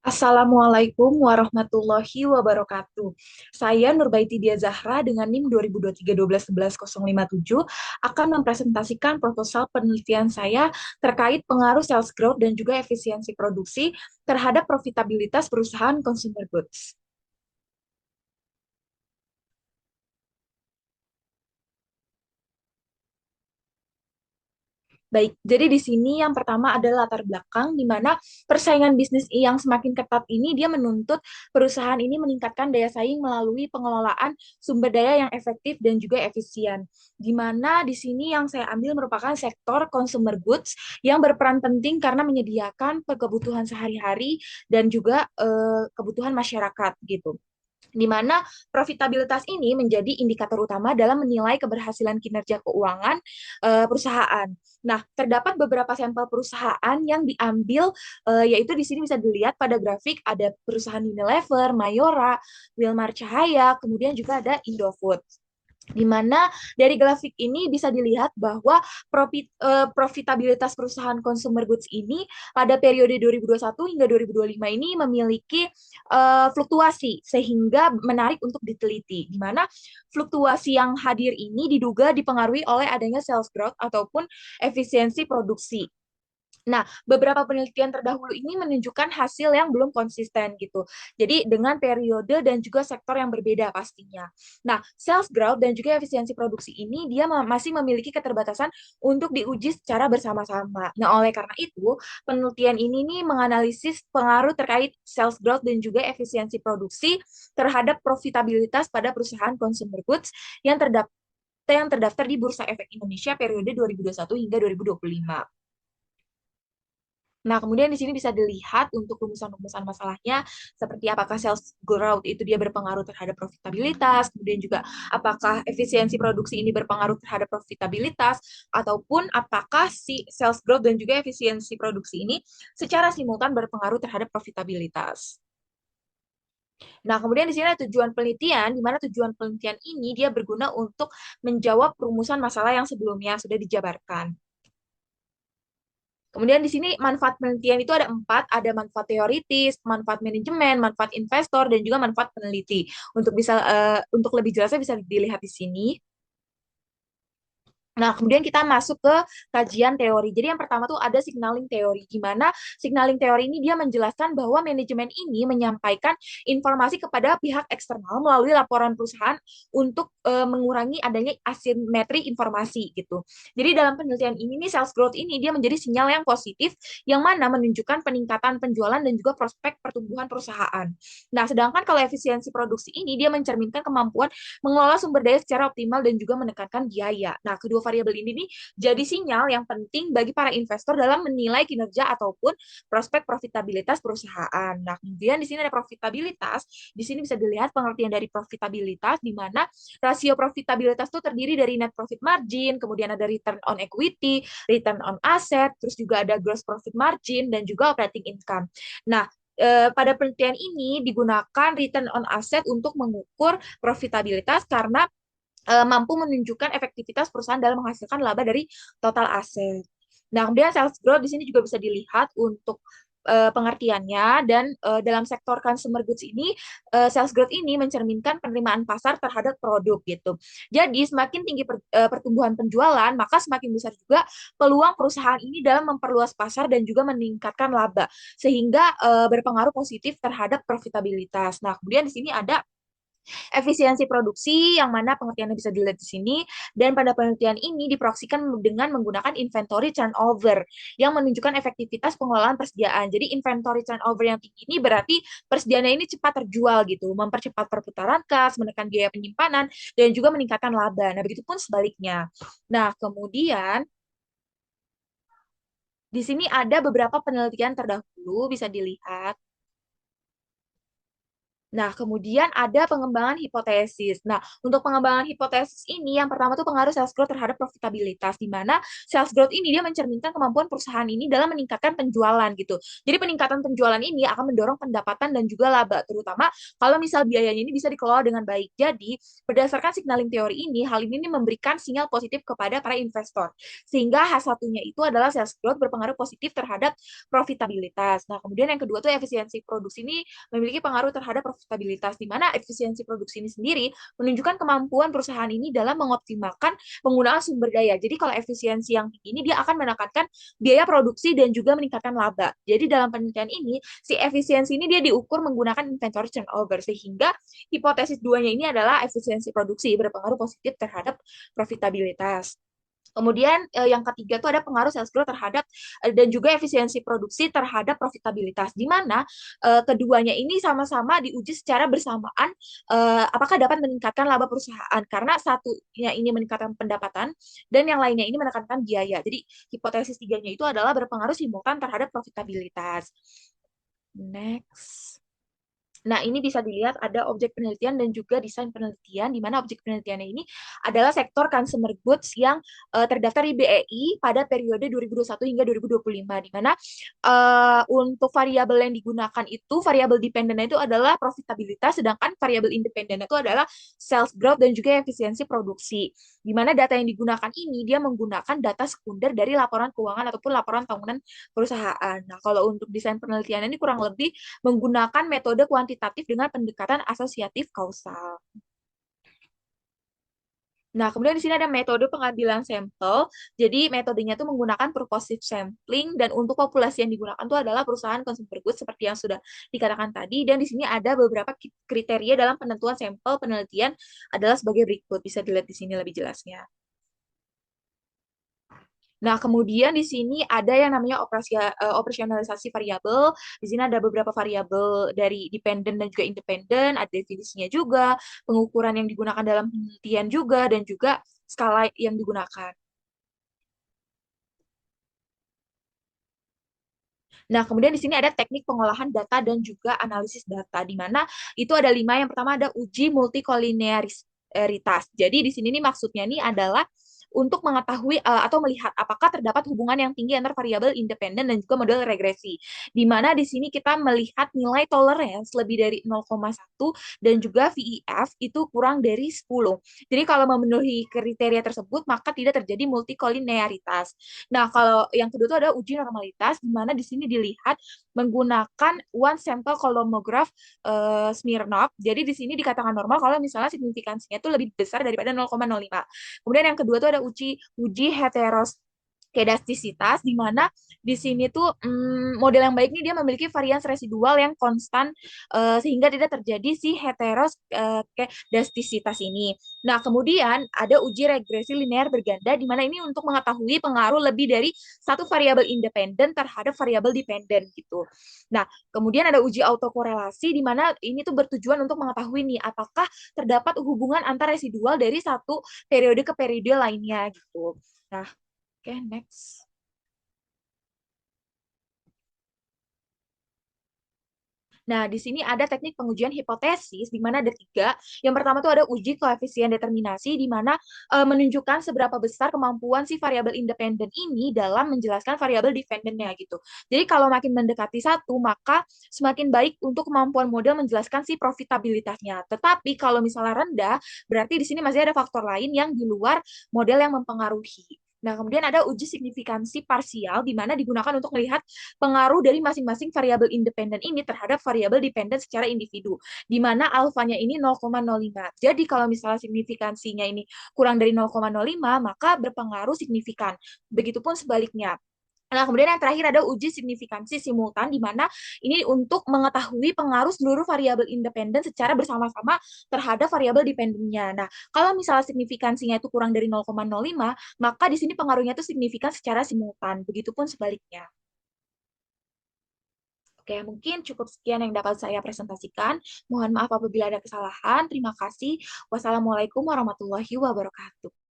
Assalamualaikum warahmatullahi wabarakatuh. Saya Nurbaiti Dia Zahra dengan NIM 2023 12 11 057 akan mempresentasikan proposal penelitian saya terkait pengaruh sales growth dan juga efisiensi produksi terhadap profitabilitas perusahaan consumer goods. Baik, jadi di sini yang pertama adalah latar belakang di mana persaingan bisnis yang semakin ketat ini dia menuntut perusahaan ini meningkatkan daya saing melalui pengelolaan sumber daya yang efektif dan juga efisien. Di mana di sini yang saya ambil merupakan sektor consumer goods yang berperan penting karena menyediakan kebutuhan sehari-hari dan juga kebutuhan masyarakat gitu, di mana profitabilitas ini menjadi indikator utama dalam menilai keberhasilan kinerja keuangan perusahaan. Nah, terdapat beberapa sampel perusahaan yang diambil, yaitu di sini bisa dilihat pada grafik ada perusahaan Unilever, Mayora, Wilmar Cahaya, kemudian juga ada Indofood, di mana dari grafik ini bisa dilihat bahwa profitabilitas perusahaan consumer goods ini pada periode 2021 hingga 2025 ini memiliki fluktuasi sehingga menarik untuk diteliti, di mana fluktuasi yang hadir ini diduga dipengaruhi oleh adanya sales growth ataupun efisiensi produksi. Nah, beberapa penelitian terdahulu ini menunjukkan hasil yang belum konsisten gitu. Jadi dengan periode dan juga sektor yang berbeda pastinya. Nah, sales growth dan juga efisiensi produksi ini dia masih memiliki keterbatasan untuk diuji secara bersama-sama. Nah, oleh karena itu, penelitian ini nih menganalisis pengaruh terkait sales growth dan juga efisiensi produksi terhadap profitabilitas pada perusahaan consumer goods yang terdaftar di Bursa Efek Indonesia periode 2021 hingga 2025. Nah, kemudian di sini bisa dilihat untuk rumusan-rumusan masalahnya seperti apakah sales growth itu dia berpengaruh terhadap profitabilitas, kemudian juga apakah efisiensi produksi ini berpengaruh terhadap profitabilitas, ataupun apakah si sales growth dan juga efisiensi produksi ini secara simultan berpengaruh terhadap profitabilitas. Nah, kemudian di sini ada tujuan penelitian, di mana tujuan penelitian ini dia berguna untuk menjawab rumusan masalah yang sebelumnya sudah dijabarkan. Kemudian di sini manfaat penelitian itu ada empat, ada manfaat teoritis, manfaat manajemen, manfaat investor, dan juga manfaat peneliti. Untuk lebih jelasnya bisa dilihat di sini. Nah, kemudian kita masuk ke kajian teori. Jadi yang pertama tuh ada signaling teori, di mana signaling teori ini dia menjelaskan bahwa manajemen ini menyampaikan informasi kepada pihak eksternal melalui laporan perusahaan untuk mengurangi adanya asimetri informasi gitu. Jadi dalam penelitian ini nih sales growth ini dia menjadi sinyal yang positif yang mana menunjukkan peningkatan penjualan dan juga prospek pertumbuhan perusahaan. Nah, sedangkan kalau efisiensi produksi ini dia mencerminkan kemampuan mengelola sumber daya secara optimal dan juga menekankan biaya. Nah, kedua variabel ini nih jadi sinyal yang penting bagi para investor dalam menilai kinerja ataupun prospek profitabilitas perusahaan. Nah, kemudian di sini ada profitabilitas. Di sini bisa dilihat pengertian dari profitabilitas di mana rasio profitabilitas itu terdiri dari net profit margin, kemudian ada return on equity, return on asset, terus juga ada gross profit margin dan juga operating income. Nah, pada penelitian ini digunakan return on asset untuk mengukur profitabilitas karena mampu menunjukkan efektivitas perusahaan dalam menghasilkan laba dari total aset. Nah, kemudian sales growth di sini juga bisa dilihat untuk pengertiannya dan dalam sektor consumer goods ini sales growth ini mencerminkan penerimaan pasar terhadap produk gitu. Jadi semakin tinggi pertumbuhan penjualan, maka semakin besar juga peluang perusahaan ini dalam memperluas pasar dan juga meningkatkan laba sehingga berpengaruh positif terhadap profitabilitas. Nah, kemudian di sini ada efisiensi produksi yang mana pengertiannya bisa dilihat di sini, dan pada penelitian ini diproyeksikan dengan menggunakan inventory turnover yang menunjukkan efektivitas pengelolaan persediaan. Jadi inventory turnover yang tinggi ini berarti persediaannya ini cepat terjual gitu, mempercepat perputaran kas, menekan biaya penyimpanan dan juga meningkatkan laba. Nah, begitupun sebaliknya. Nah, kemudian di sini ada beberapa penelitian terdahulu bisa dilihat. Nah, kemudian ada pengembangan hipotesis. Nah, untuk pengembangan hipotesis ini, yang pertama tuh pengaruh sales growth terhadap profitabilitas, di mana sales growth ini dia mencerminkan kemampuan perusahaan ini dalam meningkatkan penjualan gitu. Jadi peningkatan penjualan ini akan mendorong pendapatan dan juga laba, terutama kalau misal biayanya ini bisa dikelola dengan baik. Jadi, berdasarkan signaling teori ini, hal ini memberikan sinyal positif kepada para investor. Sehingga H1-nya itu adalah sales growth berpengaruh positif terhadap profitabilitas. Nah, kemudian yang kedua tuh efisiensi produksi ini memiliki pengaruh terhadap profitabilitas, di mana efisiensi produksi ini sendiri menunjukkan kemampuan perusahaan ini dalam mengoptimalkan penggunaan sumber daya. Jadi kalau efisiensi yang tinggi ini dia akan menekankan biaya produksi dan juga meningkatkan laba. Jadi dalam penelitian ini, si efisiensi ini dia diukur menggunakan inventory turnover, sehingga hipotesis duanya ini adalah efisiensi produksi berpengaruh positif terhadap profitabilitas. Kemudian yang ketiga itu ada pengaruh sales growth terhadap dan juga efisiensi produksi terhadap profitabilitas, di mana keduanya ini sama-sama diuji secara bersamaan apakah dapat meningkatkan laba perusahaan, karena satunya ini meningkatkan pendapatan dan yang lainnya ini menekankan biaya. Jadi hipotesis tiganya itu adalah berpengaruh simultan terhadap profitabilitas. Next. Nah, ini bisa dilihat ada objek penelitian dan juga desain penelitian, di mana objek penelitiannya ini adalah sektor consumer goods yang terdaftar di BEI pada periode 2021 hingga 2025, di mana untuk variabel yang digunakan itu, variabel dependennya itu adalah profitabilitas, sedangkan variabel independen itu adalah sales growth dan juga efisiensi produksi. Di mana data yang digunakan ini, dia menggunakan data sekunder dari laporan keuangan ataupun laporan tahunan perusahaan. Nah, kalau untuk desain penelitian ini kurang lebih menggunakan metode kuantitatif dengan pendekatan asosiatif kausal. Nah, kemudian di sini ada metode pengambilan sampel. Jadi metodenya itu menggunakan purposive sampling dan untuk populasi yang digunakan itu adalah perusahaan consumer goods seperti yang sudah dikatakan tadi. Dan di sini ada beberapa kriteria dalam penentuan sampel penelitian adalah sebagai berikut. Bisa dilihat di sini lebih jelasnya. Nah, kemudian di sini ada yang namanya operasionalisasi variabel. Di sini ada beberapa variabel dari dependen dan juga independen, ada definisinya juga, pengukuran yang digunakan dalam penelitian juga, dan juga skala yang digunakan. Nah, kemudian di sini ada teknik pengolahan data dan juga analisis data, di mana itu ada 5. Yang pertama ada uji multikolinearitas. Jadi di sini nih maksudnya nih adalah untuk mengetahui atau melihat apakah terdapat hubungan yang tinggi antar variabel independen dan juga model regresi. Di mana di sini kita melihat nilai tolerance lebih dari 0,1 dan juga VEF itu kurang dari 10. Jadi kalau memenuhi kriteria tersebut maka tidak terjadi multikolinearitas. Nah, kalau yang kedua itu ada uji normalitas, di mana di sini dilihat menggunakan one sample colomograph Smirnov. Jadi di sini dikatakan normal kalau misalnya signifikansinya itu lebih besar daripada 0,05. Kemudian yang kedua itu ada uji heteros kedastisitas, di mana di sini tuh model yang baik ini dia memiliki varians residual yang konstan sehingga tidak terjadi si heteros kedastisitas ini. Nah, kemudian ada uji regresi linear berganda, di mana ini untuk mengetahui pengaruh lebih dari satu variabel independen terhadap variabel dependen gitu. Nah, kemudian ada uji autokorelasi, di mana ini tuh bertujuan untuk mengetahui nih apakah terdapat hubungan antar residual dari satu periode ke periode lainnya gitu. Nah, oke, next. Nah, di sini ada teknik pengujian hipotesis, di mana ada 3. Yang pertama itu ada uji koefisien determinasi, di mana menunjukkan seberapa besar kemampuan si variabel independen ini dalam menjelaskan variabel dependennya gitu. Jadi kalau makin mendekati 1, maka semakin baik untuk kemampuan model menjelaskan si profitabilitasnya. Tetapi kalau misalnya rendah, berarti di sini masih ada faktor lain yang di luar model yang mempengaruhi. Nah, kemudian ada uji signifikansi parsial, di mana digunakan untuk melihat pengaruh dari masing-masing variabel independen ini terhadap variabel dependen secara individu, di mana alfanya ini 0,05. Jadi kalau misalnya signifikansinya ini kurang dari 0,05, maka berpengaruh signifikan. Begitupun sebaliknya. Nah, kemudian yang terakhir ada uji signifikansi simultan, di mana ini untuk mengetahui pengaruh seluruh variabel independen secara bersama-sama terhadap variabel dependennya. Nah, kalau misalnya signifikansinya itu kurang dari 0,05, maka di sini pengaruhnya itu signifikan secara simultan. Begitupun sebaliknya. Oke, mungkin cukup sekian yang dapat saya presentasikan. Mohon maaf apabila ada kesalahan. Terima kasih. Wassalamualaikum warahmatullahi wabarakatuh.